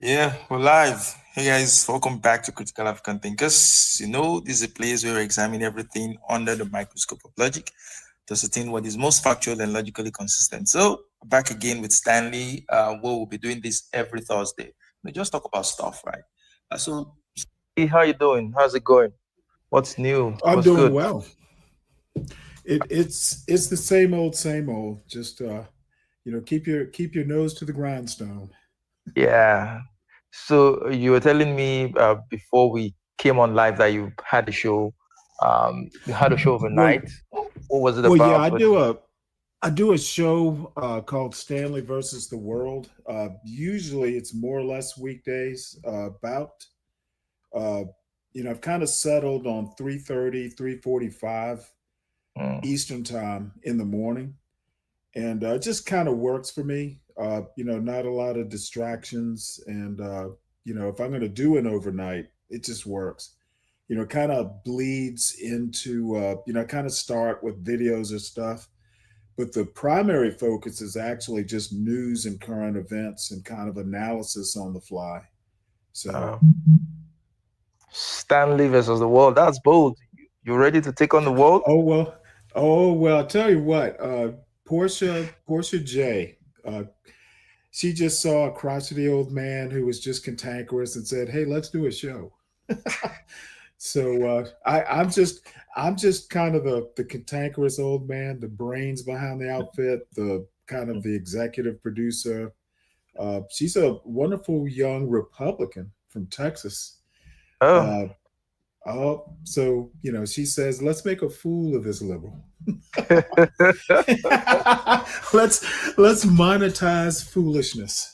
Yeah, we're live. Hey guys, welcome back to Critical African Thinkers. This is a place where we examine everything under the microscope of logic to ascertain what is most factual and logically consistent. So, back again with Stanley, where we'll be doing this every Thursday. We just talk about stuff, right? So, hey, how you doing? How's it going? What's new? I'm What's doing good? well. It's the same old, same old. Just keep your nose to the grindstone. Yeah. So you were telling me before we came on live that you had a show. You had a show Well, overnight. What was it well, yeah, about? I do a show called Stanley versus the World. Usually, it's more or less weekdays. Uh, I've kind of settled on 3:30, 3:45 Mm, Eastern time in the morning, and it just kind of works for me. Not a lot of distractions, and if I'm going to do an overnight, it just works. Kind of bleeds into kind of start with videos or stuff, but the primary focus is actually just news and current events and kind of analysis on the fly. So, uh, Stanley versus the world. That's bold. You ready to take on the world? oh well, I'll tell you what, Portia J. Uh, she just saw a crotchety old man who was just cantankerous and said, "Hey, let's do a show." So I'm just kind of the cantankerous old man, the brains behind the outfit, the kind of the executive producer. She's a wonderful young Republican from Texas. Oh, Uh, so she says, "Let's make a fool of this liberal. let's monetize foolishness."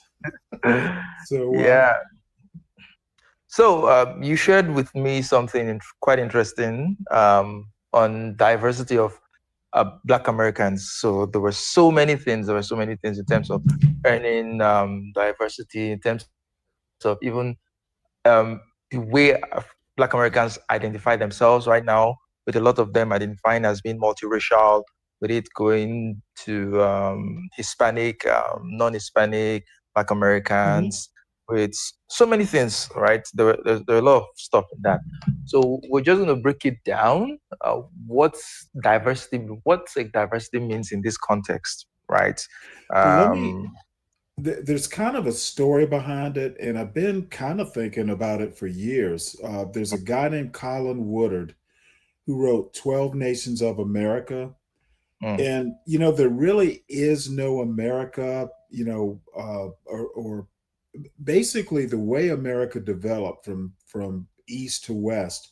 So yeah. So you shared with me something quite interesting on diversity of Black Americans. So there were so many things. There were so many things in terms of earning diversity, in terms of even the way Black Americans identify themselves right now, with a lot of them identifying as being multiracial, with it going to Hispanic, non-Hispanic, Black mhm. Americans, with so many things, right? There are a lot of stuff in that. So we're just going to break it down. What's like diversity means in this context, right? Well, let me Um, there's kind of a story behind it, and I've been kind of thinking about it for years. There's a guy named Colin Woodard who wrote 12 Nations of America. mm, And, there really is no America, or basically the way America developed from east to west.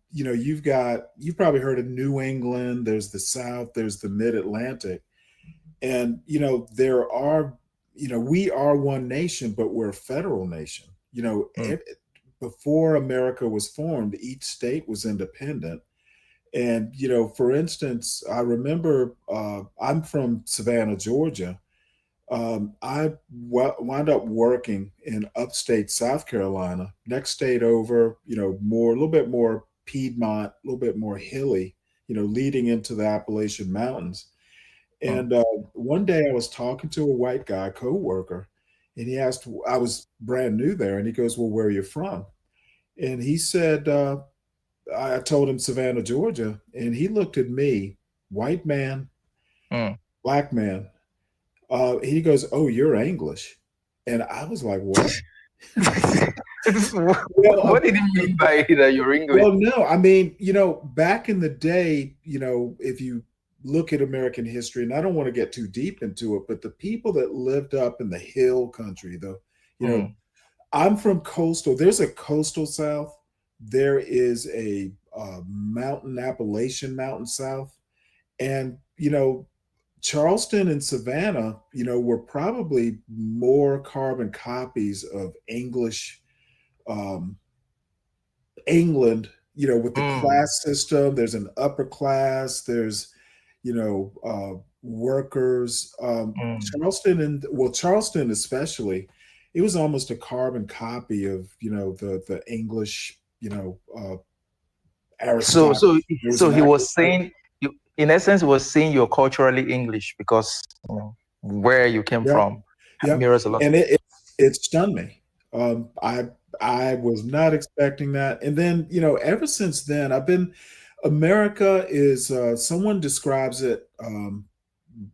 You've probably heard of New England, there's the South, there's the Mid Atlantic. And we are one nation, but we're a federal nation. mm, Before America was formed, each state was independent. And for instance, I remember I'm from Savannah, Georgia. I wound up working in upstate South Carolina, next state over. A little bit more Piedmont, a little bit more hilly. Leading into the Appalachian Mountains. mm. And one day I was talking to a white guy, coworker, and he asked, I was brand new there, and he goes, "Well, where are you from?" And he said, I told him Savannah, Georgia, and he looked at me, white man, Mm. black man. He goes, "Oh, you're English," and I was like, "What?" well, What did he mean by that you're English? well, no, I mean, back in the day, if you look at American history, and I don't want to get too deep into it, but the people that lived up in the hill country, you know, Mm. I'm from coastal. There's a coastal South. There is a mountain Appalachian mountain South, and Charleston and Savannah, were probably more carbon copies of um, England. With the Mm. class system, there's an upper class. There's workers. Mm. Charleston especially, it was almost a carbon copy of the English So, so, aristocracy. There was so an he was agriculture. saying, in essence, he was saying you're culturally English because where you came Yep, from yep. mirrors a lot And of. it stunned me. I was not expecting that, and then ever since then, I've been. America is someone describes it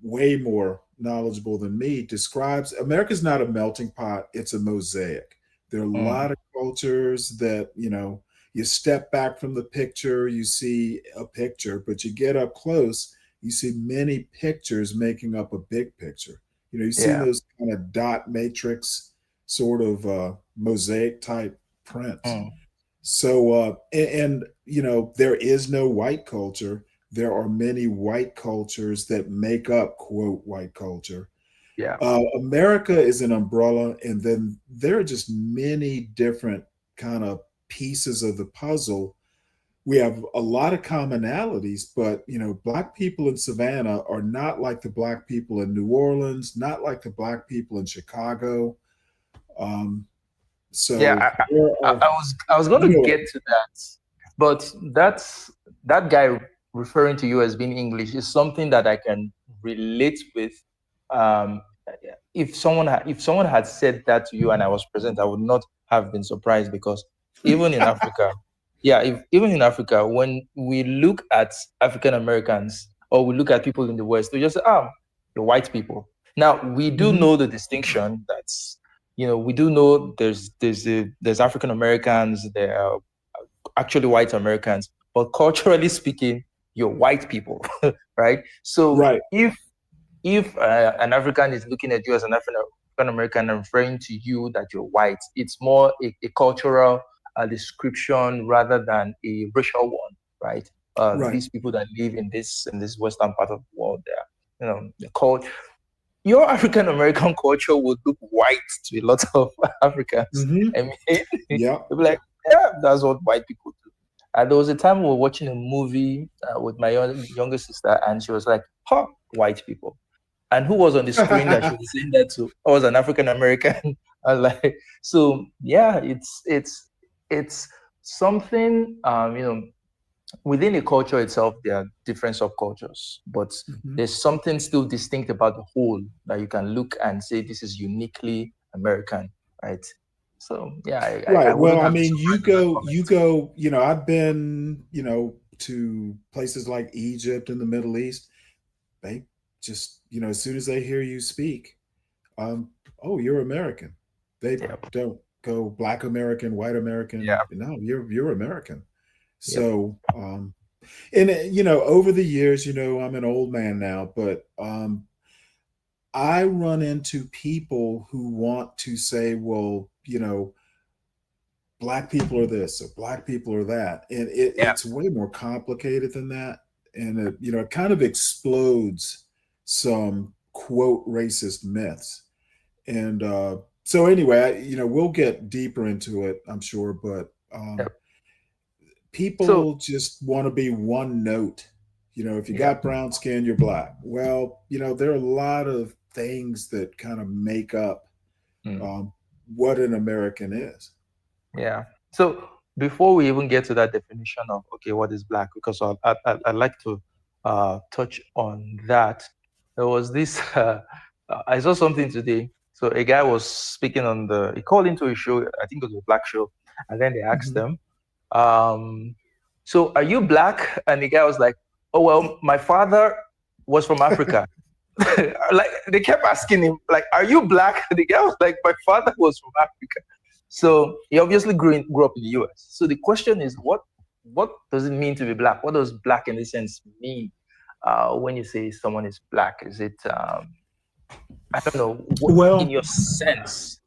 way more knowledgeable than me. Describes America's not a melting pot; it's a mosaic. There are a Mm, lot of cultures that you step back from the picture, you see a picture, but you get up close, you see many pictures making up a big picture. You've seen yeah. those kind of dot matrix sort of mosaic type prints. Mm, So, there is no white culture. There are many white cultures that make up, quote, white culture. yeah. America is an umbrella, and then there are just many different kind of pieces of the puzzle. We have a lot of commonalities, but black people in Savannah are not like the black people in New Orleans, not like the black people in Chicago. Um, Yeah, so there are, I was going you to know, get to that, but that guy referring to you as being English is something that I can relate with. Um, if someone had said that to you and I was present, I would not have been surprised because even in Africa, yeah, if, even in Africa, when we look at African Americans or we look at people in the West, we just say, "Ah, the white people." Now we do Mhm. know the distinction that's we do know there's African Americans, there are actually white Americans, but culturally speaking, you're white people, right? So Right. if an African is looking at you as an African American and referring to you that you're white, it's more a cultural description rather than a racial one, right? Right. These people that live in this western part of the world, there, the culture your African American culture would look white to a lot of Africans. Hmm. I mean, Yeah. they'll be like, yeah, that's what white people do. And there was a time we were watching a movie with my younger sister, and she was like, huh, white people. And who was on the screen that she was saying that to? I was an African American. I was like, so yeah, it's something within a culture itself, there are different subcultures, but Mhm. there's something still distinct about the whole that you can look and say this is uniquely American, right? So yeah, I Right. Well, wouldn't I have been mean, surprised with that you comment. go, I've been, to places like Egypt and the Middle East. They just, as soon as they hear you speak, oh, you're American. They Yeah, don't go black American, white American. yeah, No, you're American. yep. So, and over the years, I'm an old man now, but I run into people who want to say, well, black people are this or black people are that, and Yeah. it's way more complicated than that, and it kind of explodes some quote racist myths, and so anyway, we'll get deeper into it, I'm sure, but Yep. So people just want to be one note. If you yeah. got brown skin, you're black. Well, there are a lot of things that kind of make up Mm. um, what an American is. Yeah. So before we even get to that definition of okay, what is black, because I'd like to touch on that. There was this. I saw something today. So a guy was speaking on the. He called into a show. I think it was a black show, and then they asked Mhm. them, um, "So are you black?" And the guy was like, "Oh well, my father was from Africa." Like they kept asking him, like, "Are you black?" And the guy was like, "My father was from Africa." So he obviously grew up in the US. So the question is, what does it mean to be black? What does black in this sense mean? When you say someone is black, is it I don't know what in Well, your sense?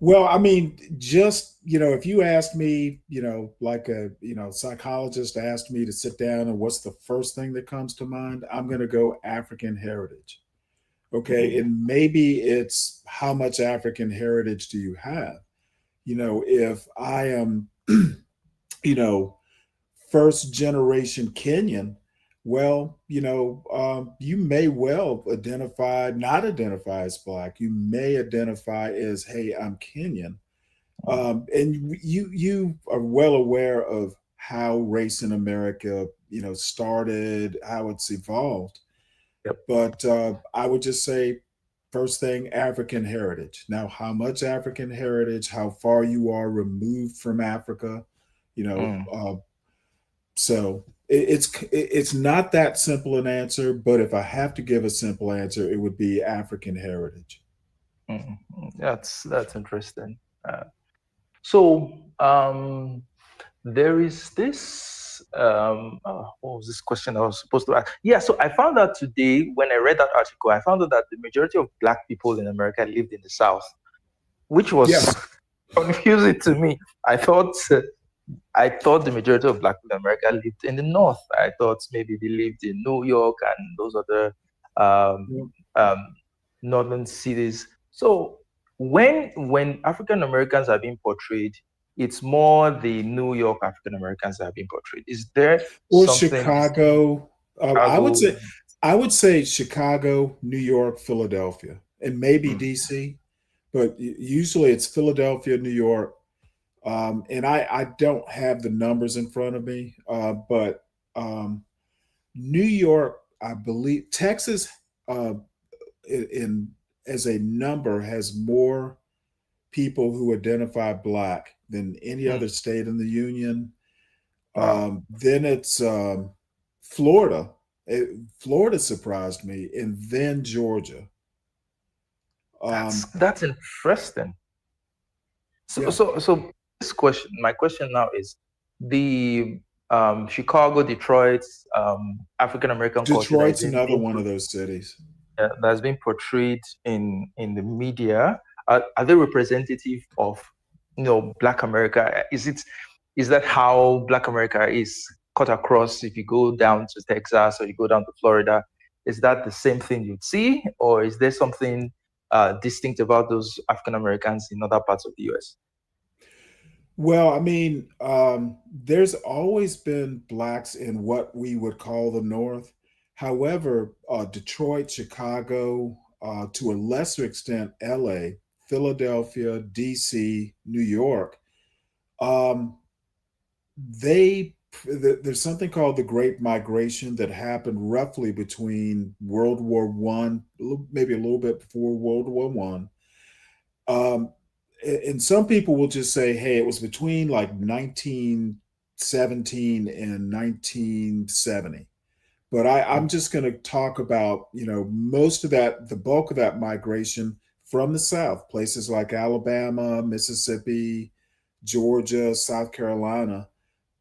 I mean, just if you asked me, like a psychologist asked me to sit down and what's the first thing that comes to mind, I'm going to go African heritage. Okay, Okay. and maybe it's how much African heritage do you have? If I am, you know, first generation Kenyan, well, you may well not identify as black. You may identify as, hey, I'm Kenyan. And you are well aware of how race in America, started, how it's evolved. Yep. But I would just say, First thing, African heritage. Now, how much African heritage, how far you are removed from Africa, you know, Mm, so it's not that simple an answer, but if I have to give a simple answer, it would be African heritage. that's interesting. So there is this. What was this question I was supposed to ask? Yeah, so I found out today when I read that article, I found out that the majority of Black people in America lived in the South, which was Yes. confusing to me. I thought the majority of Black people in America lived in the North. I thought maybe they lived in New York and those other um, um, northern cities. So when African Americans are being portrayed, it's more the New York African Americans that are being portrayed. Is there Or something Chicago. I would Chicago? say Chicago, New York, Philadelphia, and maybe Mm, DC, but usually it's Philadelphia, New York. And I don't have the numbers in front of me, but um, New York, I believe Texas, uh, in as a number has more people who identify black than any mm, other state in the union. wow, Then it's Florida. Florida surprised me, and then Georgia. Um, that's interesting. So, yeah, so, so this question, my question now is the Chicago, Detroit, African American culture that is Detroit's another being one of those cities. that's being portrayed in the media. Are they representative of Black America? Is that how Black America is cut across? If you go down to Texas or you go down to Florida, is that the same thing you'd see, or is there something distinct about those African Americans in other parts of the U.S.? Well, I mean, there's always been blacks in what we would call the North. However, Detroit, Chicago, to a lesser extent, LA, Philadelphia, DC, New York, um, they there's something called the Great Migration that happened roughly between World War One, maybe a little bit before World War One. Um, and some people will just say, hey, it was between like 1917 and 1970. But I'm just going to talk about, most of that, the bulk of that migration from the South, places like Alabama, Mississippi, Georgia, South Carolina.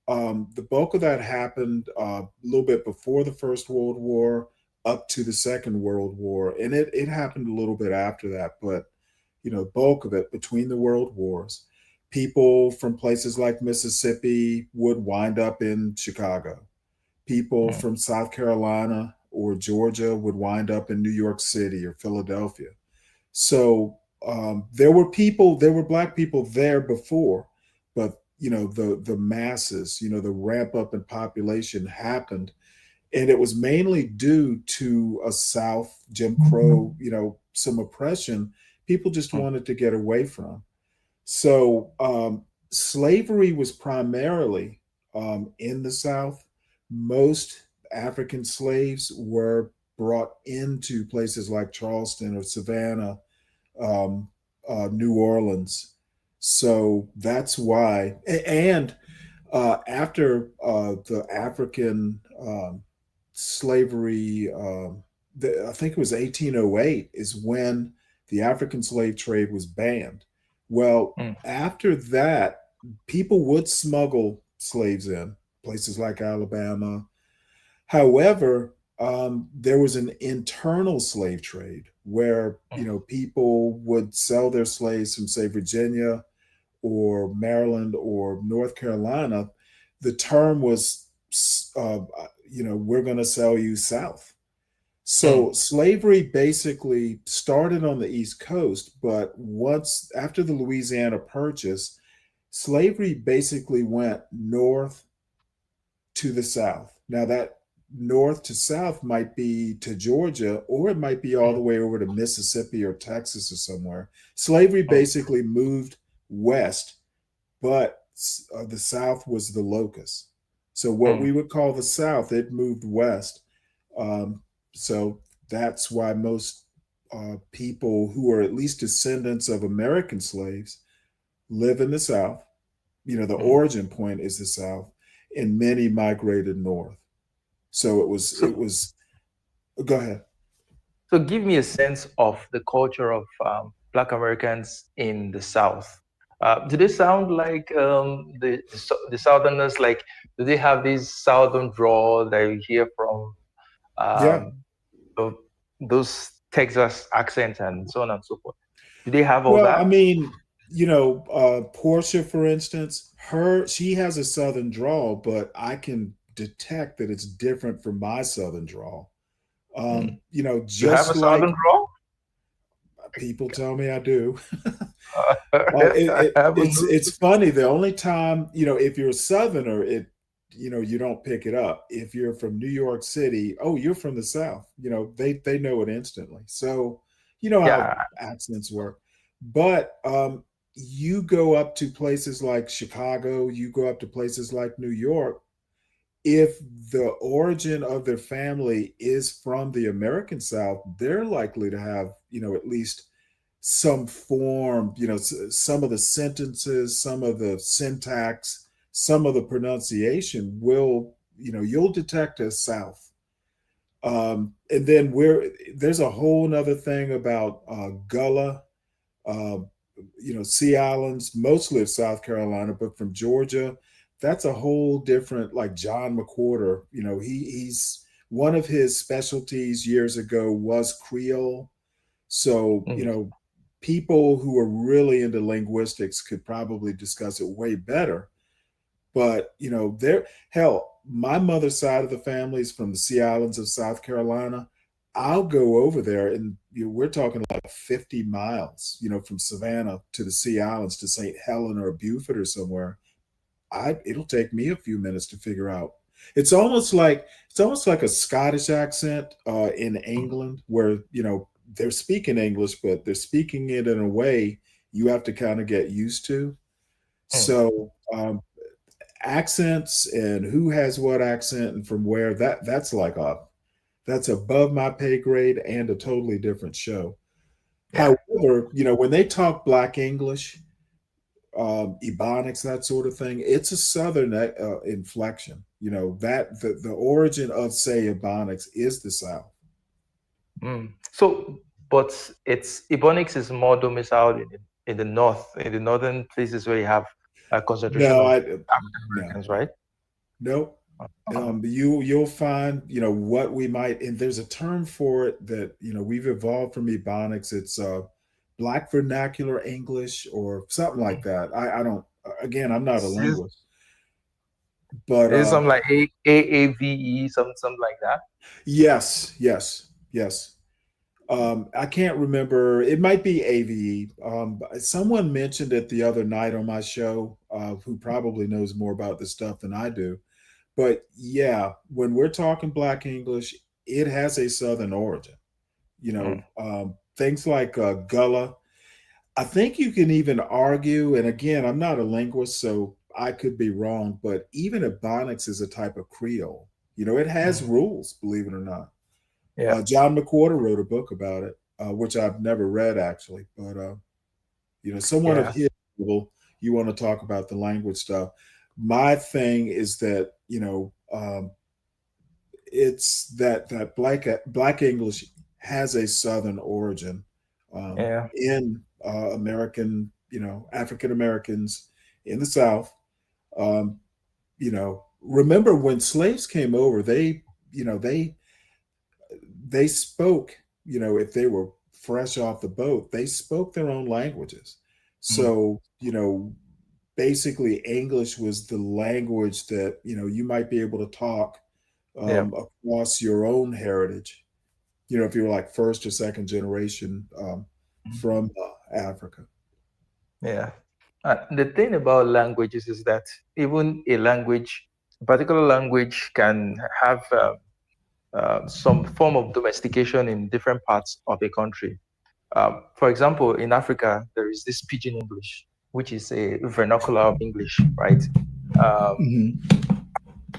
The bulk of that happened a little bit before the First World War, up to the Second World War, and it happened a little bit after that. But bulk of it between the world wars, people from places like Mississippi would wind up in Chicago. People Mm, from South Carolina or Georgia would wind up in New York City or Philadelphia. So there were black people there before, but the masses, the ramp up in population happened, and it was mainly due to a South Jim Crow, some oppression people just mm, wanted to get away from. So slavery was primarily in the South. Most African slaves were brought into places like Charleston or Savannah, um, New Orleans. So that's why. And after the African slavery, I think it was 1808, is when the African slave trade was banned. Well, mm, after that, people would smuggle slaves in places like Alabama. However, there was an internal slave trade where mm, people would sell their slaves from, say, Virginia or Maryland or North Carolina. The term was, we're going to sell you south. mm, So slavery basically started on the East Coast, but once after the Louisiana Purchase, slavery basically went north to the south. Now that north to south might be to Georgia, or it might be all mm, the way over to Mississippi or Texas or somewhere. Slavery mm, basically moved west, but the South was the locus. So what mm. we would call the South, it moved west. Um, so that's why most. people who are at least descendants of American slaves live in the South. You know, the Mm. origin point is the South, and many migrated north. So it So, was. Go ahead. so give me a sense of the culture of Black Americans in the South. Do they sound like the Southerners? Like, do they have this Southern drawl that you hear from Yeah. um, tho- those Texas accents and so on and so forth? Do they have all Well, I that? mean, you know, Portia, for instance, she has a Southern drawl, but I can detect that it's different from my Southern drawl. Hmm. You know, You have just a like Southern drawl? people tell me I do. I haven't It's noticed. funny. The only time, you know, if you're a Southerner, you know, you don't pick it up. If you're from New York City, oh, you're from the South. You know, they know it instantly. So you know how Yeah. accents work. But you go up to places like Chicago, you go up to places like New York. If the origin of their family is from the American South, they're likely to have, you know, at least some form, you know, some of the sentences, some of the syntax, some of the pronunciation will, you know, you'll detect a South. And then there's a whole nother thing about Gullah, uh, you know, Sea Islands, mostly of South Carolina, but from Georgia, that's a whole different, like John McWhorter, you know, he's one of his specialties years ago was Creole. So, you Mm. know, people who are really into linguistics could probably discuss it way better. But, you know, hell, my mother's side of the family is from the Sea Islands of South Carolina. I'll go over there and we're talking like 50 miles, you know, from Savannah to the Sea Islands to St. Helena or Beaufort or somewhere. It'll take me a few minutes to figure out. It's almost like a Scottish accent in Mm. England, where you know they're speaking English, but they're speaking it in a way you have to kind of get used to. Mm. So accents and who has what accent and from where, that's above my pay grade and a totally different show. Yeah. However, you know when they talk Black English, Ebonics, that sort of thing. It's a Southern inflection. You know that the origin of say Ebonics is the South. Mm. So, but it's Ebonics is more domiciled in the north, in the northern places where you have a concentration No, of I African no Americans, right? nope. Uh, You'll find you know what we might, and there's a term for it that you know we've evolved from Ebonics. It's Black Vernacular English or something like that. I don't. Again, I'm not a is linguist, but is something like AAVE, something like that. yes, yes, yes. I can't remember. It might be AVE. Someone mentioned it the other night on my show, who probably knows more about this stuff than I do. But yeah, when we're talking Black English, it has a Southern origin. You Mm. know, things like Gullah. I think you can even argue, and again, I'm not a linguist, so I could be wrong, but even Ebonics is a type of Creole. You know, it has Mm. rules, believe it or not. Yeah. John McWhorter wrote a book about it, which I've never read actually. But you know, someone of Yeah. his level, you want to talk about the language stuff. My thing is that you know, it's that Black English has a Southern origin Yeah. in American, you know, African Americans in the South. Um, you know, remember when slaves came over, you know, they spoke, you know, if they were fresh off the boat, they spoke their own languages. Mm. So, you know, basically English was the language that, you know, you might be able to talk Yeah. across your own heritage, you know, if you're like first or second generation Mm. from Africa. Yeah. The thing about languages is that even a particular language can have some form of domestication in different parts of a country. For example, in Africa, there is this Pidgin English, which is a vernacular of English, right? Um, Hmm.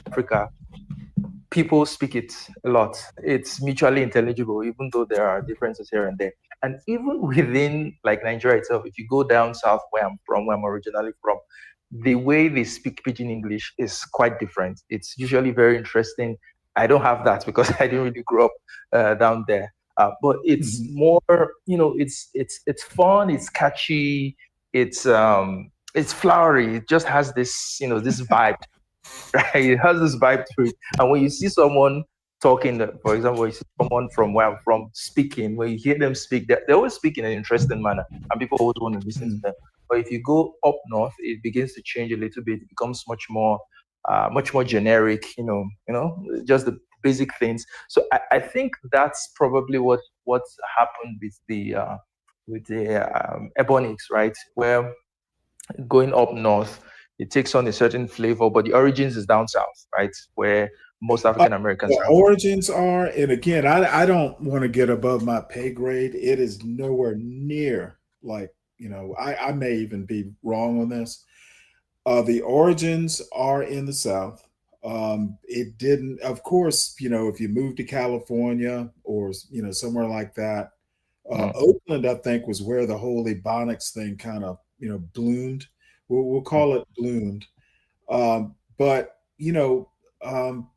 Africa, people speak it a lot. It's mutually intelligible, even though there are differences here and there. And even within like Nigeria itself, if you go down south where I'm from, where I'm originally from, the way they speak Pidgin English is quite different. It's usually very interesting. I don't have that because I didn't really grow up down there. But it's Mhm. more, it's fun, it's catchy, it's flowery. It just has this, this vibe, right? It has this vibe to it. And when you see someone talking, for example, when you see someone from where I'm from speaking, when you hear them speak, they always speak in an interesting manner, and people always want to listen to Mhm. them. But if you go up north, it begins to change a little bit. It becomes much more generic. Just the basic things. So I think that's probably what's happened with the Ebonics, right? Where going up north, it takes on a certain flavor, but the origins is down south, right? Where most Uh, African Americans the have. origins are, and again, I don't want to get above my pay grade. It is nowhere near like, I may even be wrong on this. The origins are in the South. It didn't, of course, if you move to California or, somewhere like that, Mm, Oakland, I think, was where the whole Ebonics thing kind of, bloomed. We'll mm, call it bloomed. But, um,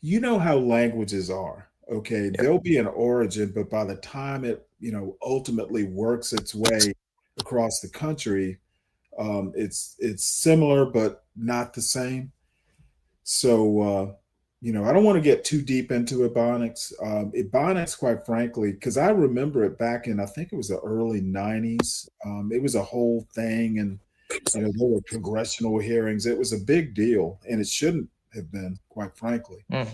you know how languages are. Okay, yeah. there'll be an origin, but by the time it, ultimately works its way across the country, it's similar but not the same. So I don't want to get too deep into Ebonics. Ebonics, quite frankly, because I remember it back in, I think it was the early '90s. It was a whole thing, and there were congressional hearings. It was a big deal, and it shouldn't have been, quite frankly. Mm,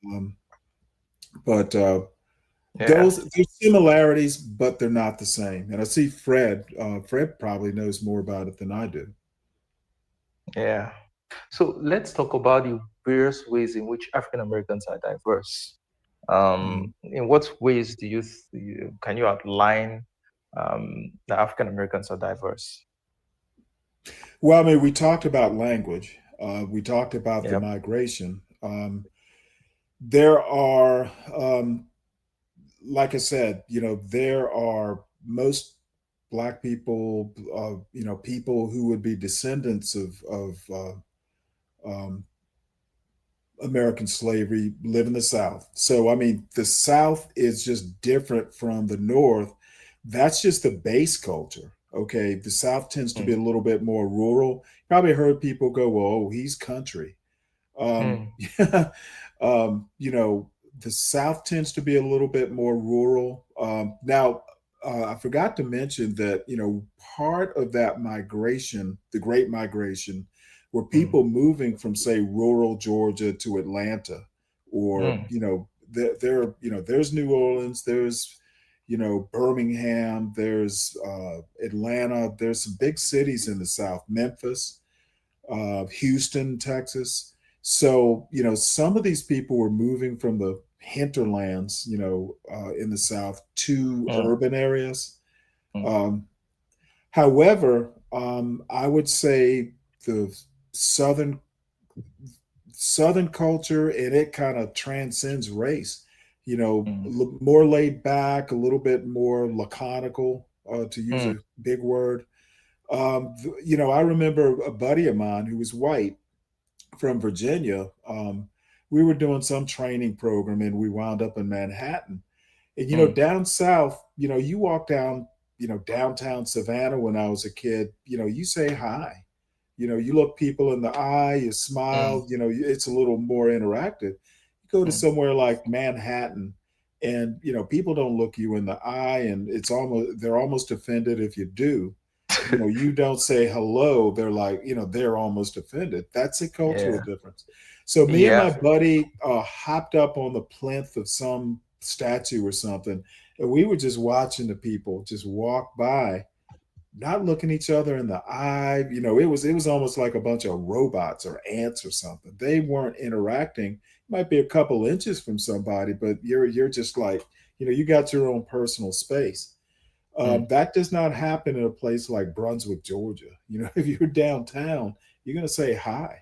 Um, but yeah. there's similarities, but they're not the same. And I see Fred. Fred probably knows more about it than I do. Yeah. So let's talk about the various ways in which African Americans are diverse. Mhm. In what ways can you outline that African Americans are diverse? Well, I mean, we talked about language. We talked about the Yep. migration. There are, like I said, there are most Black people, people who would be descendants of um, American slavery live in the South. So, I mean, the South is just different from the North. That's just the base culture. Okay. The South tends to be a Mm, little bit more rural. Probably heard people go, well, oh, he's country. mm, Yeah. The South tends to be a little bit more rural. Now, I forgot to mention that, part of that migration, the Great Migration, were mm, people moving from, say, rural Georgia to Atlanta, or, mm, there's New Orleans, there's, Birmingham, there's Atlanta, there's some big cities in the South, Memphis, Houston, Texas. So, some of these people were moving from the hinterlands, in the South to mm, urban areas. mm, Um, However, I would say the Southern Southern culture, and it kind of transcends race. mm, More laid back, a little bit more laconical, to use mm, a big word. I remember a buddy of mine who was white from Virginia. We were doing some training program, and we wound up in Manhattan. And mm, down south, you walk down, downtown Savannah when I was a kid. You say hi. You look people in the eye, you mm, smile. It's a little more interactive. You go to mm. somewhere like Manhattan, and people don't look you in the eye, and they're almost offended if you do. You don't say hello, they're like, they're almost offended. That's a cultural Yeah. difference. So me and my Yeah. buddy hopped up on the plinth of some statue or something, and we were just watching the people just walk by, not looking each other in the eye. It was almost like a bunch of robots or ants or something. They weren't interacting. Might be a couple inches from somebody, but you're just like, you got your own personal space. Mm, That does not happen in a place like Brunswick, Georgia. If you're downtown, you're going to say hi.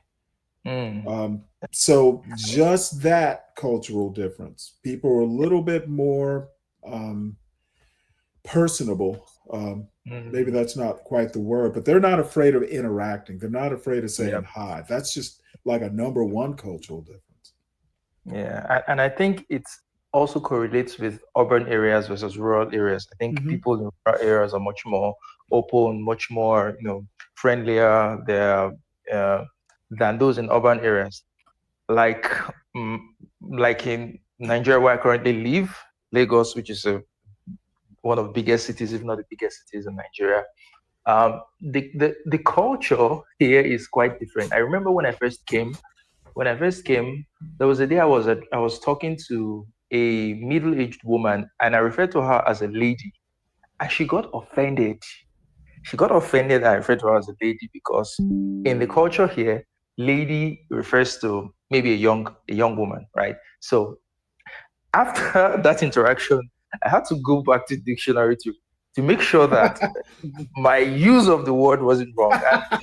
Mm. So just that cultural difference. People are a little bit more um, personable. Maybe Mm. that's not quite the word, but they're not afraid of interacting. They're not afraid of saying Yep. hi. That's just like a number one cultural difference. Yeah, and I think it also correlates with urban areas versus rural areas. I think Hmm. people in rural areas are much more open, much more, friendlier there than those in urban areas. Like, mm, like in Nigeria, where I currently live, Lagos, which is one of the biggest cities, if not the biggest cities in Nigeria. The culture here is quite different. I remember when I first came, there was a day I was talking to a middle-aged woman, and I referred to her as a lady, and she got offended. She got offended that I referred to her as a lady because in the culture here, lady refers to maybe a young woman, right? So after that interaction, I had to go back to the dictionary to make sure that my use of the word wasn't wrong.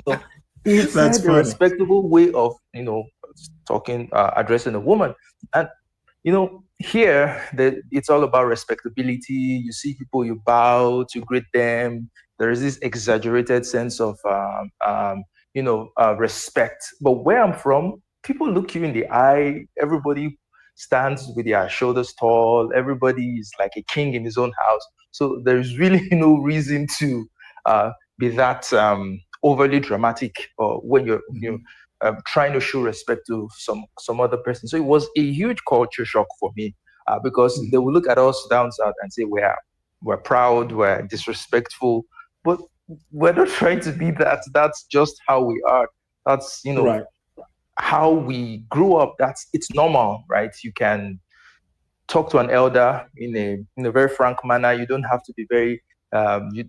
And he That's said a funny. respectable way of talking, addressing a woman. And here it's all about respectability. You see people, you bow to greet them. There is this exaggerated sense of respect. But where I'm from, people look you in the eye. Everybody stands with their shoulders tall. Everybody is like a king in his own house. So there's really no reason to be that overly dramatic, or when you're Hmm. trying to show respect to some other person. So it was a huge culture shock for me, because they Hmm. will look at us down south and say we're proud, we're disrespectful, but we're not trying to be that. That's just how we are. That's Right. how we grew up. It's normal, right? You can talk to an elder in a very frank manner. You don't have to be very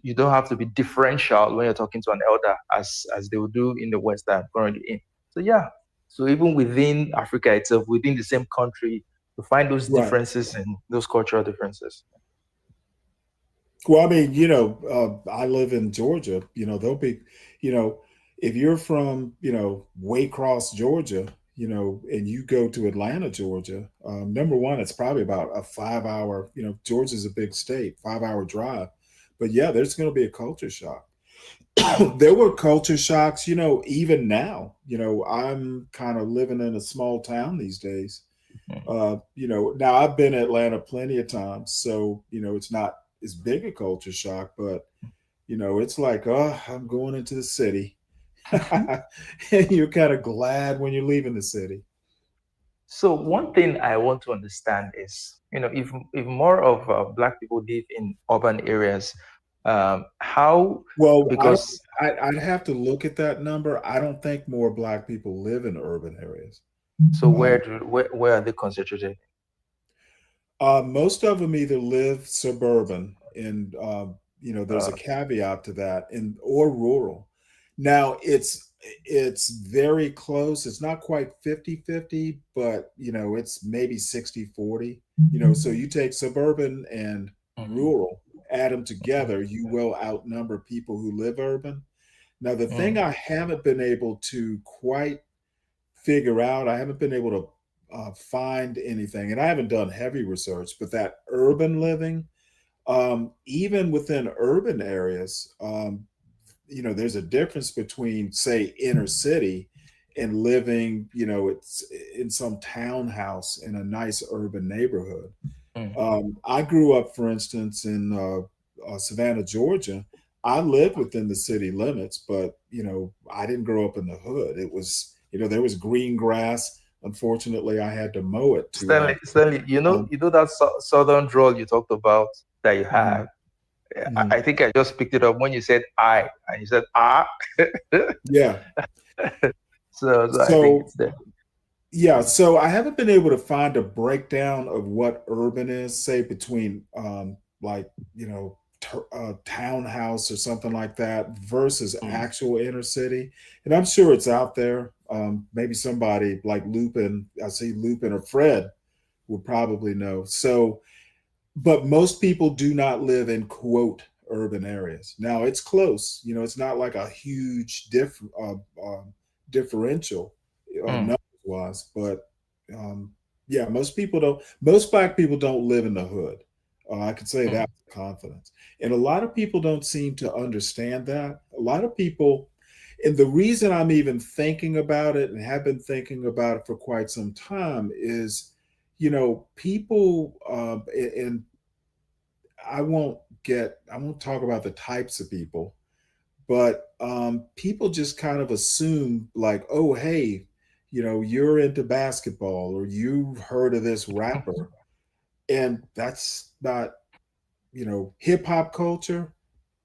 you don't have to be differential when you're talking to an elder, as they will do in the West that I'm currently in. So yeah. So even within Africa itself, within the same country, to find those Right. differences and those cultural differences. Well, I mean, I live in Georgia. There'll be, you know, if you're from, Waycross, Georgia, and you go to Atlanta, Georgia, number one, it's probably about a 5 hour, Georgia's a big state, 5 hour drive. But yeah, there's going to be a culture shock. There were culture shocks, even now. I'm kind of living in a small town these days. Mhm. Now I've been to Atlanta plenty of times, so it's not as big a culture shock, but it's like, oh, I'm going into the city. And you're kind of glad when you're leaving the city. So one thing I want to understand is, if more of Black people live in urban areas, how, Well, I don't. because I'd have to look at that number. I don't think more Black people live in urban areas. so Uh, where are they concentrated? most of them either live suburban, and there's a Uh, caveat to that, and or rural. Now it's very close. It's not quite 50-50, but it's maybe 60-40. So you take suburban and mhm, rural, add them mhm, together, you will outnumber people who live urban. Now, the thing mhm, I haven't been able to quite figure out. I haven't been able to find anything, and I haven't done heavy research, but that urban living, even within urban areas, there's a difference between, say, inner city and living, it's in some townhouse in a nice urban neighborhood. mhm. I grew up, for instance, in Savannah, Georgia. I lived within the city limits, but I didn't grow up in the hood. It was, there was green grass. Unfortunately, I had to mow it to. Stanley, Um, that southern drawl you talked about that you mhm, have. I mhm. think I just picked it up when you said I, and you said ah. Yeah. So I think So it's there. yeah, so I haven't been able to find a breakdown of what urban is, say between like townhouse or something like that versus Mm. actual inner city. And I'm sure it's out there. Maybe somebody like Lupin, I see Lupin or Fred would probably know. So, but most people do not live in quote urban areas. Now it's close. It's not like a huge differential Mm, numbers wise. But um, yeah, most black people don't live in the hood. I can say that mm, with confidence. And a lot of people don't seem to understand that. A lot of people, and the reason I'm even thinking about it and have been thinking about it for quite some time is, people, and I won't talk about the types of people, but people just kind of assume like, oh, hey, you're into basketball or you've heard of this rapper, and that's not, hip hop culture.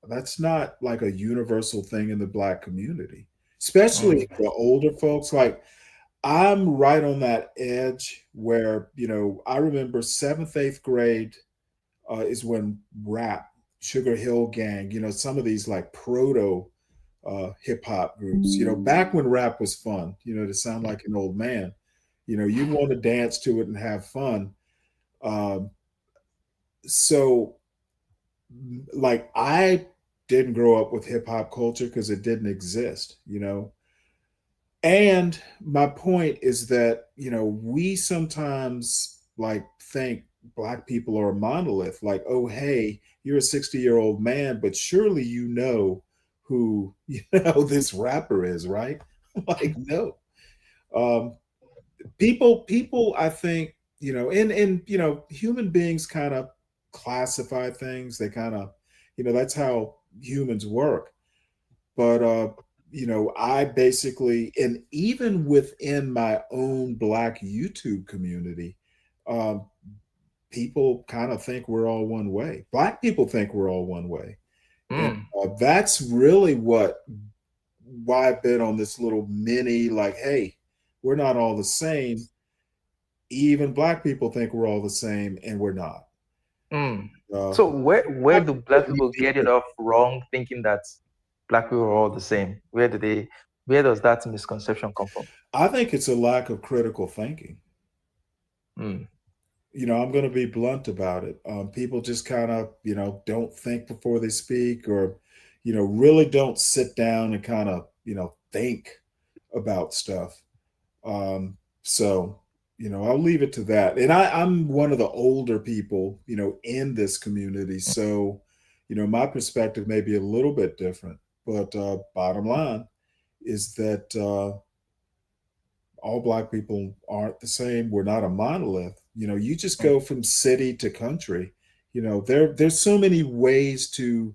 That's not like a universal thing in the black community, especially mm, the older folks. Like I'm right on that edge where, I remember seventh, eighth grade is when rap, Sugar Hill Gang, some of these like proto hip hop groups, back when rap was fun, to sound like an old man, you'd want to dance to it and have fun. Um, so, like, I didn't grow up with hip hop culture because it didn't exist, And my point is that, we sometimes like think black people are a monolith, like, oh, hey, you're a 60-year-old man, but surely you know who, this rapper is, right? Like, no. Um, people, I think, and human beings kind of classify things. They kind of, that's how humans work. But I basically, and even within my own black YouTube community, um, people kind of think we're all one way. Black people think we're all one way, and mm, that's really why I've been on this little mini, like, hey, we're not all the same. Even black people think we're all the same, and we're not. mm. Uh, So where do black people get it off wrong, thinking that black people are all the same? Where does that misconception come from? I think it's a lack of critical thinking. Mm, I'm going to be blunt about it. People just kind of, don't think before they speak, or, really don't sit down and kind of, think about stuff. So, I'll leave it to that. And I'm one of the older people, in this community. So, my perspective may be a little bit different. But bottom line is that all black people aren't the same. We're not a monolith. You just mm, go from city to country. There's so many ways to,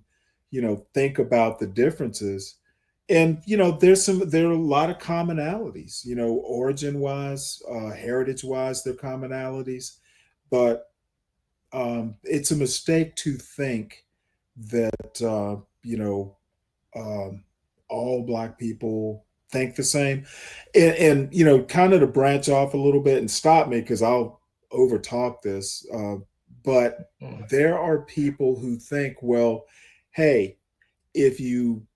think about the differences. And there are a lot of commonalities, origin wise, heritage wise, there are commonalities. But it's a mistake to think that um, all black people think the same. And kind of to branch off a little bit and stop me because I'll overtalk this. But mm, there are people who think, well, hey, if you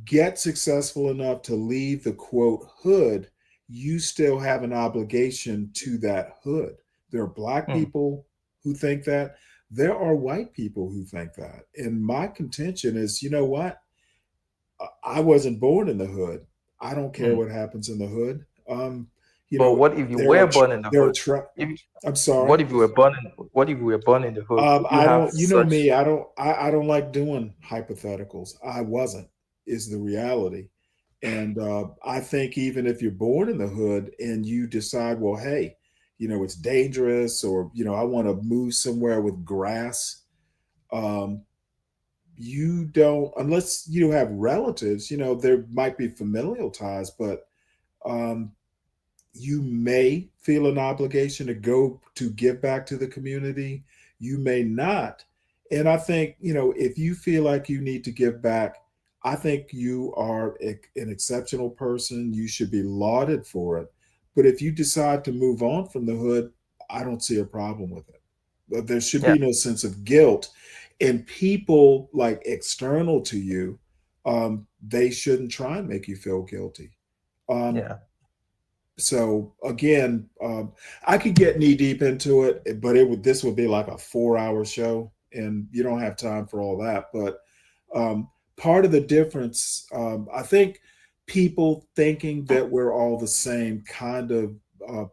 get successful enough to leave the quote hood, you still have an obligation to that hood. There are black mm, people who think that. There are white people who think that. And my contention is, you know what? I wasn't born in the hood. I don't care mm. what happens in the hood. You But know, what if you there were are born in the there are hood? If I'm what sorry. if you were born in what if you were born in the hood? Would you I have don't. You know me. such? I don't like doing hypotheticals. I wasn't is the reality, and I think even if you're born in the hood and you decide, well, hey, it's dangerous, or I want to move somewhere with grass. Um, you don't, unless you have relatives. There might be familial ties, but um, you may feel an obligation to go to give back to the community. You may not. And I think, if you feel like you need to give back, I think you are an exceptional person. You should be lauded for it. But if you decide to move on from the hood, I don't see a problem with it. But there should Yeah, be no sense of guilt. And people like external to you, they shouldn't try and make you feel guilty. Um, yeah. so again, I could get knee deep into it, but this would be like a 4 hour show, and you don't have time for all that. But um, part of the difference, I think, people thinking that we're all the same kind of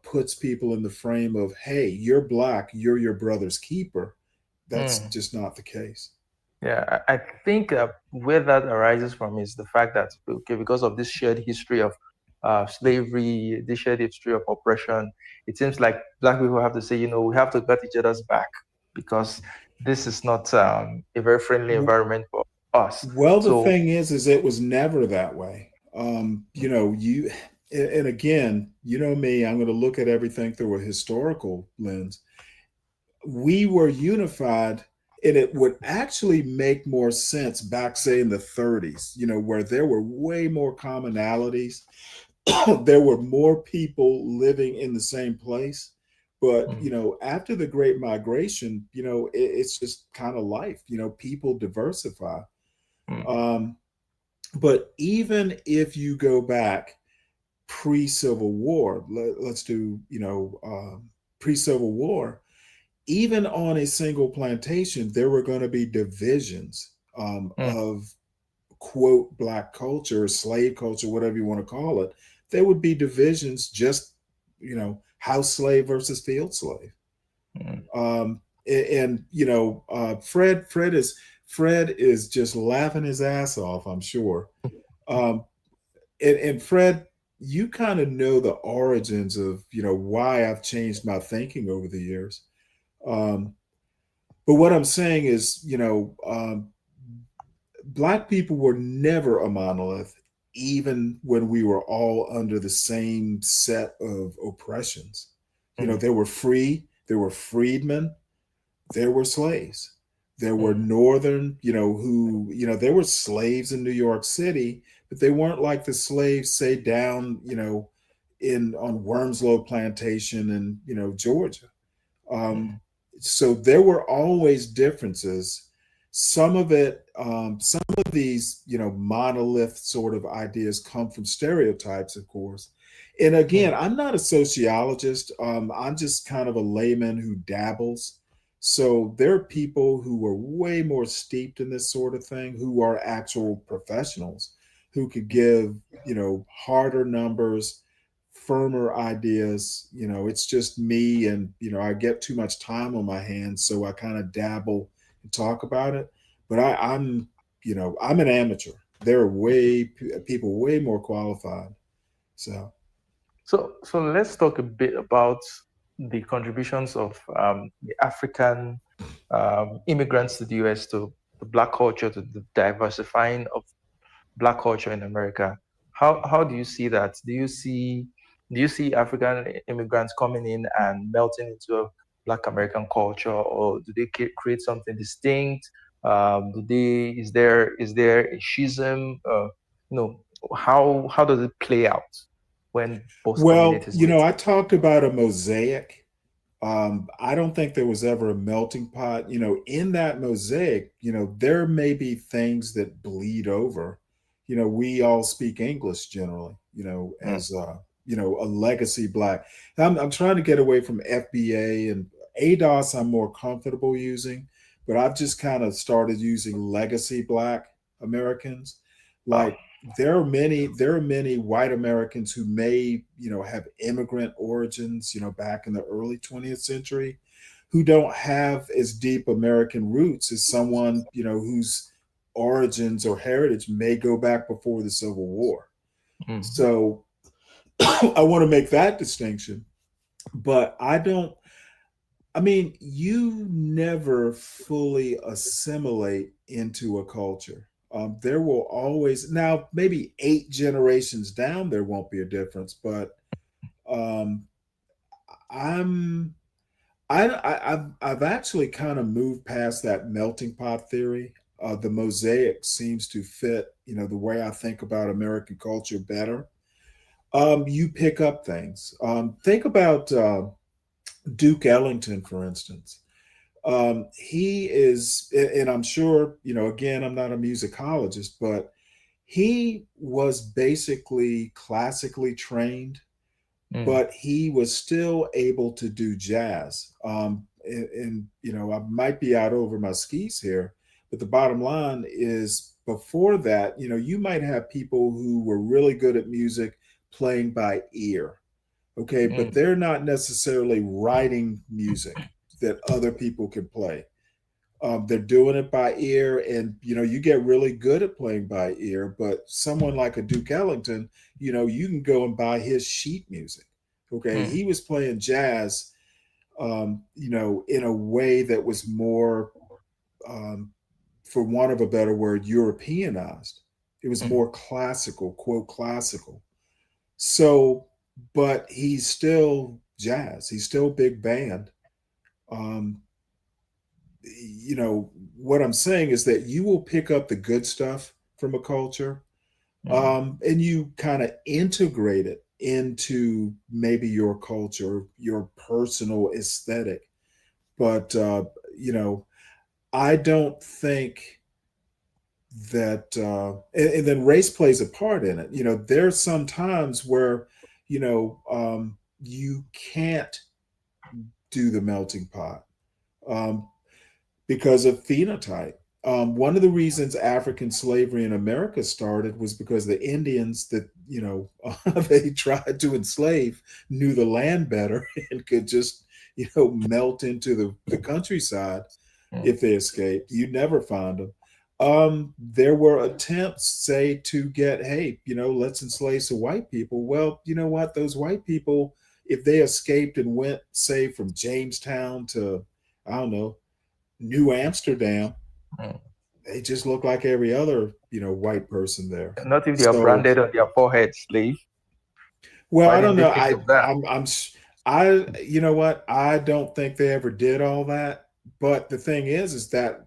puts people in the frame of, hey, you're black, you're your brother's keeper. That's Mm. just not the case. Yeah, I think where that arises from is the fact that, okay, because of this shared history of slavery, this shared history of oppression, it seems like black people have to say, we have to get each other's back because this is not a very friendly environment for us. Well, the So, thing is it was never that way. And again, you know me, I'm going to look at everything through a historical lens. We were unified, and it would actually make more sense back, say, in the 30s, where there were way more commonalities. There were more people living in the same place. But, mm, after the Great Migration, it's just kind of life. People diversify. mm, Um, but even if you go back pre-Civil War, let's do, pre-Civil War, even on a single plantation, there were going to be divisions mm, of quote black culture, slave culture, whatever you want to call it. There would be divisions, just house slave versus field slave. mm. And Fred is just laughing his ass off, I'm sure. Um, and Fred, you kind of know the origins of why I've changed my thinking over the years. Um, but what I'm saying is, black people were never a monolith, even when we were all under the same set of oppressions. Mm, There were free, there were freedmen, there were slaves. There were mm, northern, there were slaves in New York City, but they weren't like the slaves, say, down, in on Wormslow Plantation in, Georgia. Um, mm, so there were always differences. Some of these, monolith sort of ideas come from stereotypes, of course. And again, mm, I'm not a sociologist. I'm just kind of a layman who dabbles. So there are people who are way more steeped in this sort of thing, who are actual professionals, who could give, harder numbers, firmer ideas. It's just me, and I get too much time on my hands, so I kind of dabble and talk about it. But I'm an amateur. There are people way more qualified. So So let's talk a bit about the contributions of the African immigrants to the US, to the Black culture, to the diversifying of Black culture in America. How do you see that? Do you see African immigrants coming in and melting into Black American culture, or do they create something distinct? Is there a schism? You know, how does it play out when both well, communities meet? I talked about a mosaic. I don't think there was ever a melting pot. In that mosaic, there may be things that bleed over. We all speak English generally, Mm, as a legacy black. I'm trying to get away from FBA and ADOS. I'm more comfortable using, but I've just kind of started using legacy black Americans. wow. Like there are many white Americans who may, have immigrant origins, back in the early 20th century, who don't have as deep American roots as someone, whose origins or heritage may go back before the Civil War. Mm, So I want to make that distinction. But you never fully assimilate into a culture. There will always, now maybe 8 generations down, there won't be a difference, but um, I'm I've actually kind of moved past that melting pot theory. The mosaic seems to fit, the way I think about American culture better. You pick up things. Think about Duke Ellington, for instance. He is, and I'm sure, again, I'm not a musicologist, but he was basically classically trained, mm, but he was still able to do jazz. And I might be out over my skis here, but the bottom line is before that, you might have people who were really good at music playing by ear. Okay, but Mm, they're not necessarily writing music that other people can play. They're doing it by ear, and you get really good at playing by ear. But someone like a Duke Ellington, you can go and buy his sheet music. Okay, mm, he was playing jazz, in a way that was more, um, for want of a better word, Europeanized. It was mm, more classical, quote classical. So, but he's still jazz. He's still big band. Um, what I'm saying is that you will pick up the good stuff from a culture, mm, and you kind of integrate it into maybe your culture, your personal aesthetic. But I don't think that, and then race plays a part in it. There's some times where you can't do the melting pot, um, because of phenotype. One of the reasons African slavery in America started was because the Indians that they tried to enslave knew the land better and could just melt into the countryside mm, if they escaped. You'd never find them. There were attempts, say, to get, hey, let's enslave some white people. Well, you know what? Those white people, if they escaped and went, say, from Jamestown to, I don't know, New Amsterdam, mm. they just look like every other, white person there. Not if they are So, branded on their forehead, slave. well, Why I didn't don't they know. think of that? You know what? I don't think they ever did all that. But the thing is that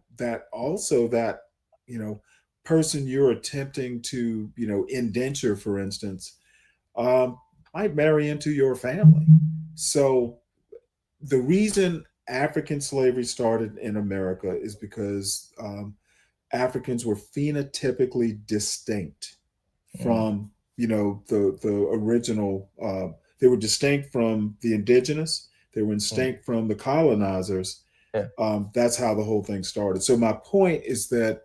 also that, you know, person you're attempting to, indenture, for instance, um, might marry into your family. So the reason African slavery started in America is because, Africans were phenotypically distinct Mm, from the original. They were distinct from the indigenous. They were mm, distinct from the colonizers. yeah. That's how the whole thing started. So my point is that,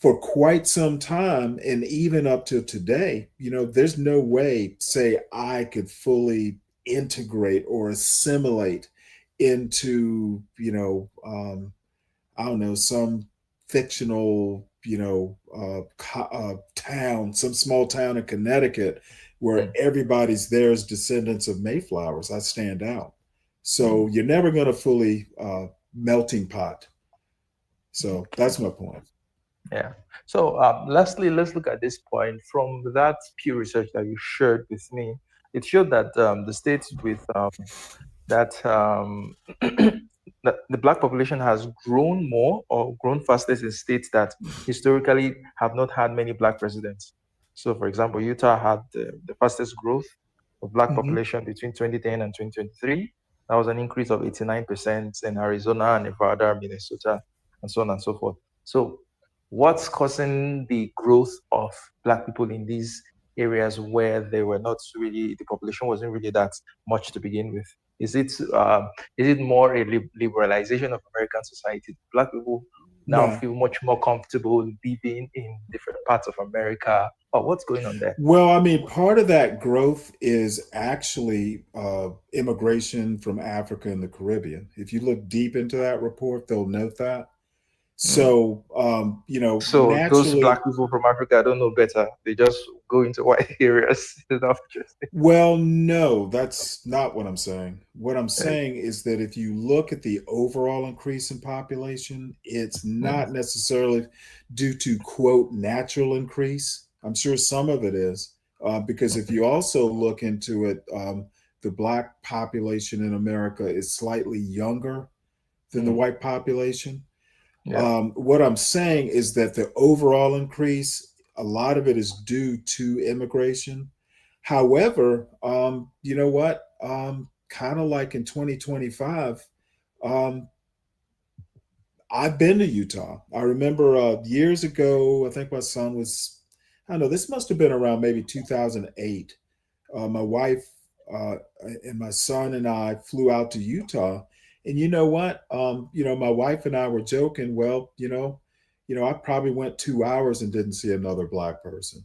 for quite some time, and even up to today, there's no way, say, I could fully integrate or assimilate into, I don't know, some fictional, town, some small town in Connecticut where Mm, everybody's there as descendants of Mayflowers. I stand out. So mm, you're never going to fully, melting pot. So that's my point. yeah. So, lastly, let's look at this point. From that Pew research that you shared with me, it showed that the states with that that the black population has grown more or grown fastest in states that historically have not had many black residents. So, for example, Utah had the fastest growth of black Hmm. population between 2010 and 2023. That was an increase of 89% in Arizona, Nevada, Minnesota, and so on and so forth. So, what's causing the growth of black people in these areas where they were not really, the population wasn't really that much to begin with? Is it is it more a liberalization of American society? Black people now No. feel much more comfortable living in different parts of America. Or what's going on there? Well, I mean, part of that growth is actually, immigration from Africa and the Caribbean. If you look deep into that report, they'll note that. Mm. So, So those naturally, black people from Africa don't know better. They just go into white areas. It's not interesting. well, no, that's not what I'm saying. What I'm Right. saying is that if you look at the overall increase in population, it's Mm, not necessarily due to, quote, natural increase. I'm sure some of it is, because if you also look into it, the black population in America is slightly younger than the mm, white population. yeah. What I'm saying is that the overall increase, a lot of it is due to immigration. However, you know what? Kind of like in 2025, um, I've been to Utah. I remember, years ago, I think my son was, I don't know, this must have been around maybe 2008. My wife, uh, and my son and I flew out to Utah. And you know what? My wife and I were joking. Well, I probably went 2 hours and didn't see another black person.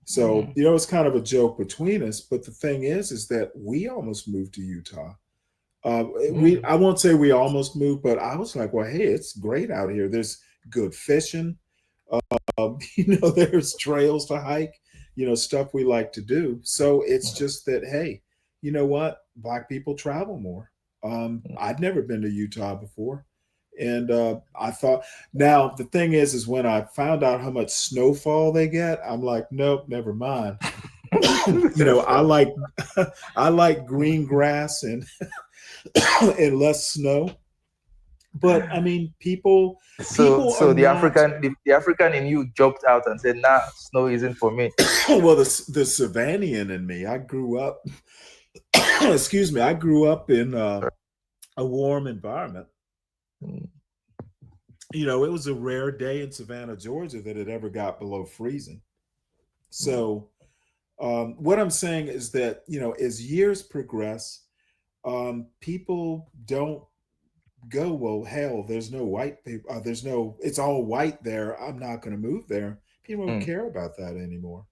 So, Mm, it's kind of a joke between us. But the thing is that we almost moved to Utah. mm, I won't say we almost moved, but I was like, well, hey, it's great out here. There's good fishing. There's trails to hike, stuff we like to do. So it's just that, hey, you know what? Black people travel more. mm. I'd never been to Utah before. And I thought, now the thing is when I found out how much snowfall they get, I'm like, nope, never mind. I like, I like green grass and and less snow. But I mean, So, people are so the not. African, the African in you jumped out and said, "Nah, snow isn't for me." Well, the Savannian in me. I grew up. Excuse me. I grew up in a warm environment. Mm, It was a rare day in Savannah, Georgia, that it ever got below freezing. mm, So, what I'm saying is that as years progress, people don't go, well, hell, there's no white people. There's no. It's all white there. I'm not going to move there. People don't mm, care about that anymore.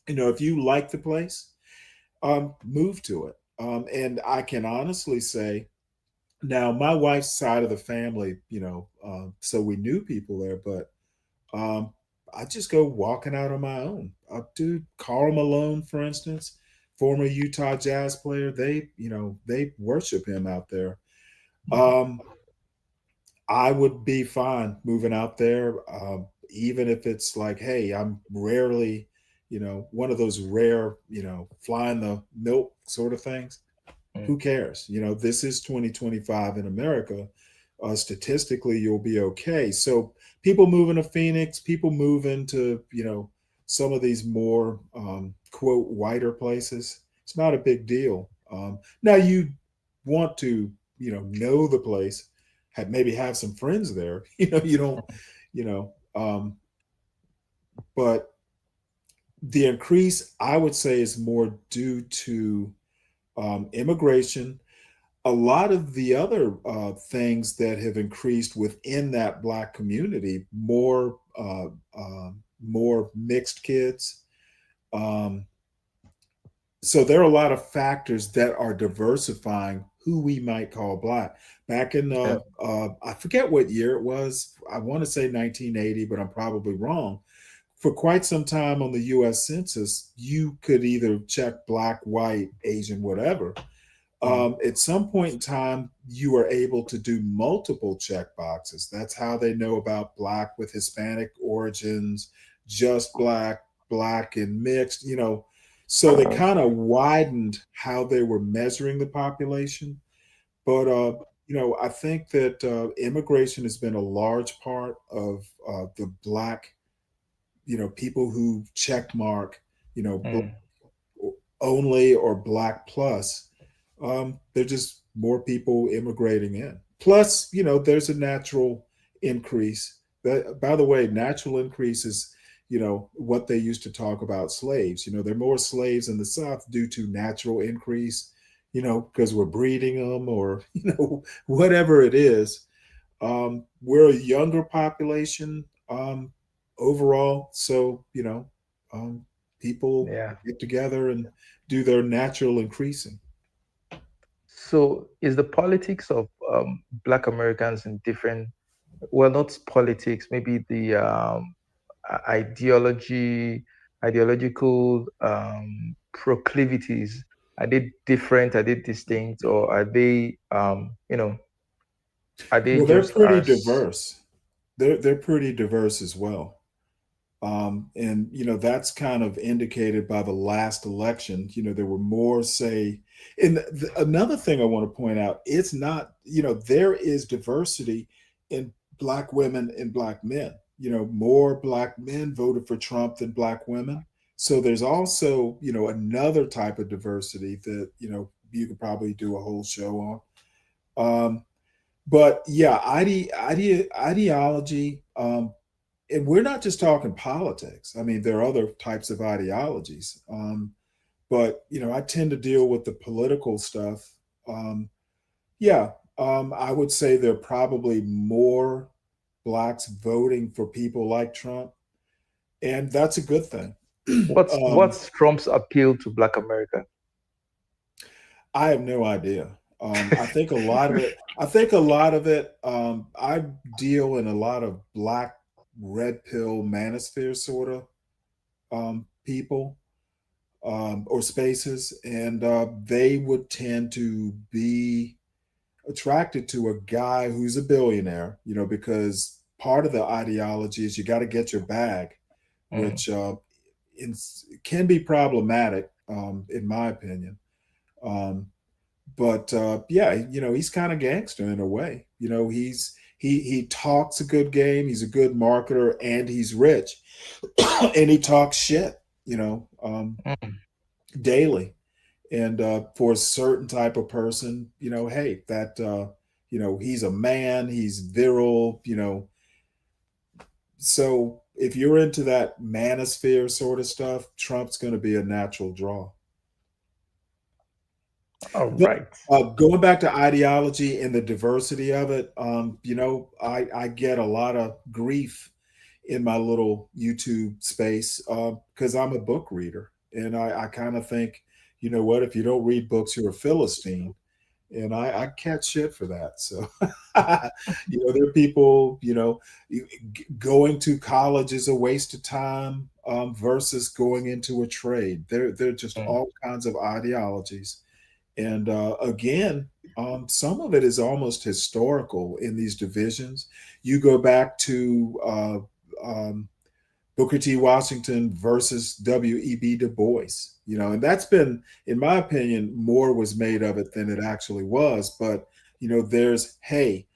If you like the place, move to it. And I can honestly say, now my wife's side of the family, so we knew people there, but um, I just go walking out on my own. Dude, Carl Malone, for instance, former Utah Jazz player, they worship him out there. mm. Um, I would be fine moving out there, even if it's like, hey, I'm rarely, one of those rare, flying the milk sort of things. Mm. Who cares? This is 2025 in America. Statistically, you'll be okay. So people moving to Phoenix, people move into, some of these more, quote, whiter places. It's not a big deal. Now you want to, know the place, maybe have some friends there. You don't, you know, but the increase, I would say, is more due to immigration. A lot of the other things that have increased within that black community, more mixed kids. Um, so there are a lot of factors that are diversifying who we might call black. Back in Yeah. I forget what year it was. I want to say 1980, but I'm probably wrong. For quite some time on the U.S. Census, you could either check black, white, Asian, whatever. Mm, At some point in time, you are able to do multiple check boxes. That's how they know about black with Hispanic origins, just black, black and mixed, So they kind of widened how they were measuring the population. But, I think that immigration has been a large part of the black, people who check mark, black mm. only or black plus. There're just more people immigrating in. Plus, there's a natural increase. That, by the way, natural increase is, what they used to talk about slaves. There are more slaves in the South due to natural increase, because we're breeding them or, whatever it is. We're a younger population overall. So, um, people Yeah. get together and do their natural increasing. So, is the politics of Black Americans in different, well, not politics, maybe the ideology, ideological proclivities, are they different? Are they distinct, or are they, are they Well, they're just pretty as? diverse. They're pretty diverse as well. And that's kind of indicated by the last election. There were more say. And another thing I want to point out, it's not, there is diversity in black women and black men. More black men voted for Trump than black women. So there's also, another type of diversity that, you could probably do a whole show on. But yeah, ideology, and we're not just talking politics. I mean, there are other types of ideologies. But I tend to deal with the political stuff. Um, yeah, I would say there are probably more blacks voting for people like Trump, and that's a good thing. What's Trump's appeal to Black America? I have no idea. I think a lot of it. I think a lot of it. I deal in a lot of black red pill manosphere sort of people or spaces, and they would tend to be attracted to a guy who's a billionaire. Because part of the ideology is you got to get your bag, Mm, which can be problematic, in my opinion. Um, but yeah, he's kind of gangster in a way. He talks a good game. He's a good marketer, and he's rich, and he talks shit. mm. Daily. And for a certain type of person, hey, that he's a man. He's virile. So if you're into that manosphere sort of stuff, Trump's going to be a natural draw. All But right. going back to ideology and the diversity of it, I get a lot of grief in my little YouTube space because I'm a book reader. And I kind of think, you know what, if you don't read books, you're a Philistine. And I catch shit for that. So, there are people, going to college is a waste of time versus going into a trade. There are just Mm, all kinds of ideologies. And again, some of it is almost historical in these divisions. You go back to um, Booker T. Washington versus W.E.B. Du Bois, and that's been, in my opinion, more was made of it than it actually was. But, hey,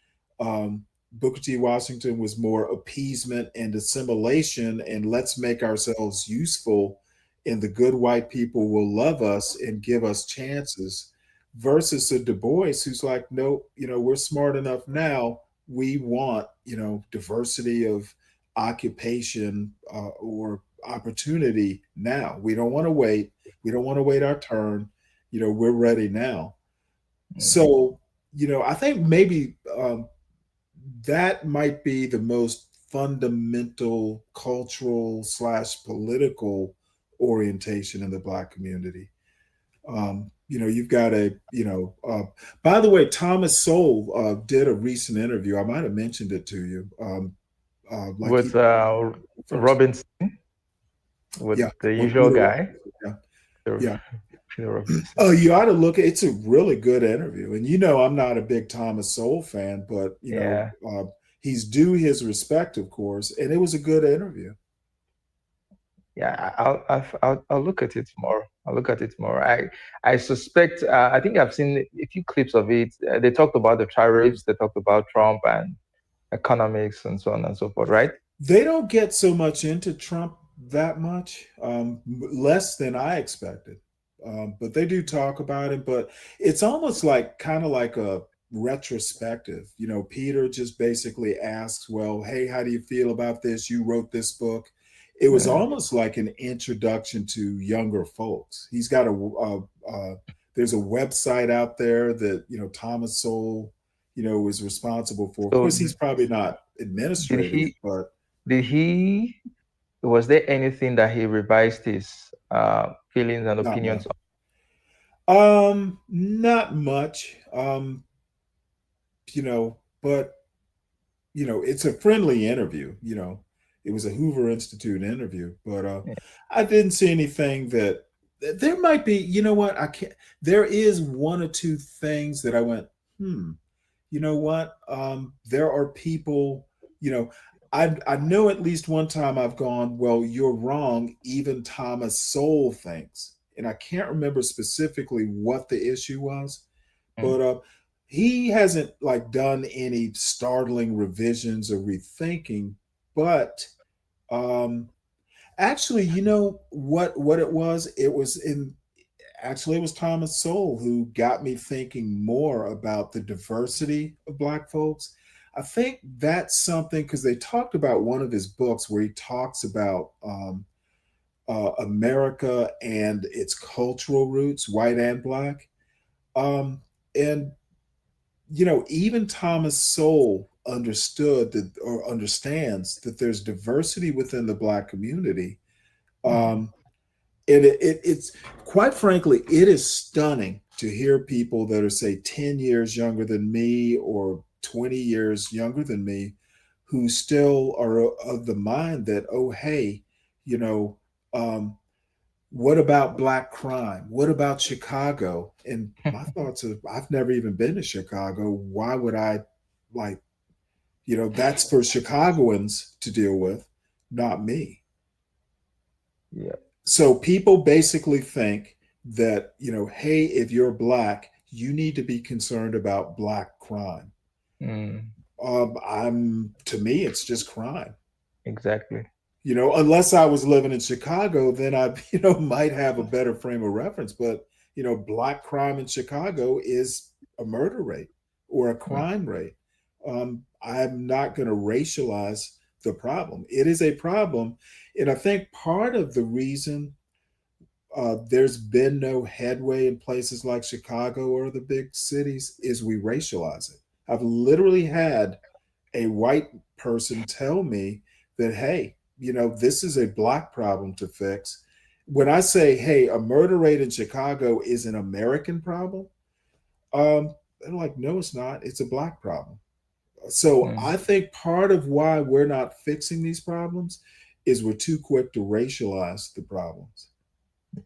Booker T. Washington was more appeasement and assimilation, and let's make ourselves useful, and the good white people will love us and give us chances, versus a Du Bois who's like, no, we're smart enough now. We want, diversity of occupation or opportunity now. We don't want to wait. We don't want to wait our turn. We're ready now. mm. So, I think maybe that might be the most fundamental cultural / political orientation in the Black community. You've got by the way, Thomas Sowell did a recent interview. I might have mentioned it to you. Like he With reference. Robinson, with Yeah, the well, usual Peter guy, Robinson, yeah, Peter yeah. Robinson. Oh, you ought to look. It's a really good interview, and I'm not a big Thomas Sowell fan, but Yeah, he's due his respect, of course, and it was a good interview. yeah. I'll look at it more. I'll look at it more. I suspect. I think I've seen a few clips of it. They talked about the tariffs. They talked about Trump and economics and so on and so forth. Right? They don't get so much into Trump that much, less than I expected. But they do talk about it, but it's almost like kind of like a retrospective. Peter just basically asks, well, hey, how do you feel about this? You wrote this book. It was Yeah. almost like an introduction to younger folks. He's got there's a website out there that, Thomas Sowell, is responsible for. Of So course, he's probably not did administrating it, he? but Did he? Was there anything that he revised his feelings and not opinions much. on? Not much. But it's a friendly interview. It was a Hoover Institute interview, but Yeah. I didn't see anything that there might be. You know what? I can't. There is one or two things that I went, hmm. You know what? There are people. You know, I know at least one time I've gone, well, you're wrong. Even Thomas Sowell thinks, and I can't remember specifically what the issue was, Mm. but he hasn't like done any startling revisions or rethinking. But um, actually, you know what it was? It was Thomas Sowell who got me thinking more about the diversity of Black folks. I think that's something because they talked about one of his books where he talks about America and its cultural roots, white and Black. And even Thomas Sowell understood that or understands that there's diversity within the Black community. Um, and it's quite frankly, it is stunning to hear people that are, say, 10 years younger than me or 20 years younger than me who still are of the mind that, oh, hey, you know, um, what about Black crime? What about Chicago? And my thoughts are, I've never even been to Chicago. Why would I, like, that's for Chicagoans to deal with, not me. Yeah. So people basically think that, hey, if you're Black, you need to be concerned about Black crime. Mm, To me, it's just crime. exactly. Unless I was living in Chicago, then I, might have a better frame of reference. But, Black crime in Chicago is a murder rate or a Mm, crime rate. I'm not going to racialize the problem. It is a problem. And I think part of the reason there's been no headway in places like Chicago or the big cities is we racialize it. I've literally had a white person tell me that, hey, this is a Black problem to fix. When I say, hey, a murder rate in Chicago is an American problem, they're like, no, it's not. It's a Black problem. So mm, I think part of why we're not fixing these problems is we're too quick to racialize the problems.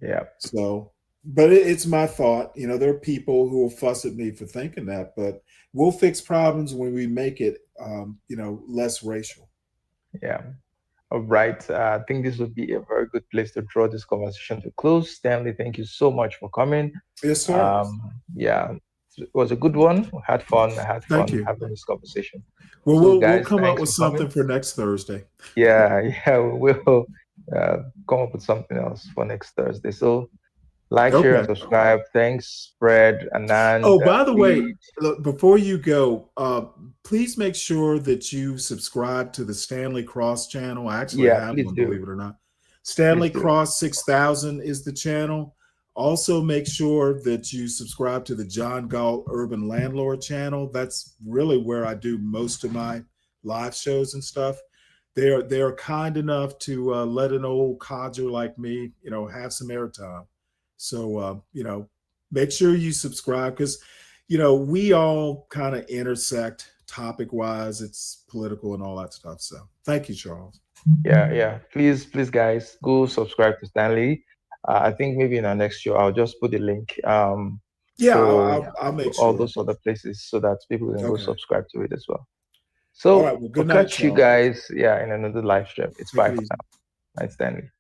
yeah. So, but it's my thought. There are people who will fuss at me for thinking that, but we'll fix problems when we make it, less racial. Yeah. All right. I think this would be a very good place to draw this conversation to close. Stanley, thank you so much for coming. Yes, sir. Yeah, it was a good one. We had fun. I had Thank fun you. having this conversation. Well, So, we'll guys, come up thanks with for something coming. for next Thursday. Yeah, yeah, we will uh, come up with something else for next Thursday. So, like, share, and Okay. subscribe. Thanks, Fred, Anand, Oh, by the way, Reed. look, before you go, please make sure that you subscribe to the Stanley Cross channel. I actually Yeah, have please one, do. believe it or not. Please Stanley do. Cross 6000 is the channel. Also, make sure that you subscribe to the John Galt Urban Landlord channel. That's really where I do most of my live shows and stuff. They're kind enough to let an old codger like me, have some airtime. So, make sure you subscribe because, we all kind of intersect topic wise. It's political and all that stuff. So, thank you, Charles. Yeah, yeah. Please, guys, go subscribe to Stanley. I think maybe in our next show, I'll just put the link Yeah, to I'll make all sure. those other places so that people can go Okay. subscribe to it as well. All So right. Well, I'll good night, catch you Charles. guys, yeah, in another live stream. It's Take bye it for easy. now. Night, Stanley.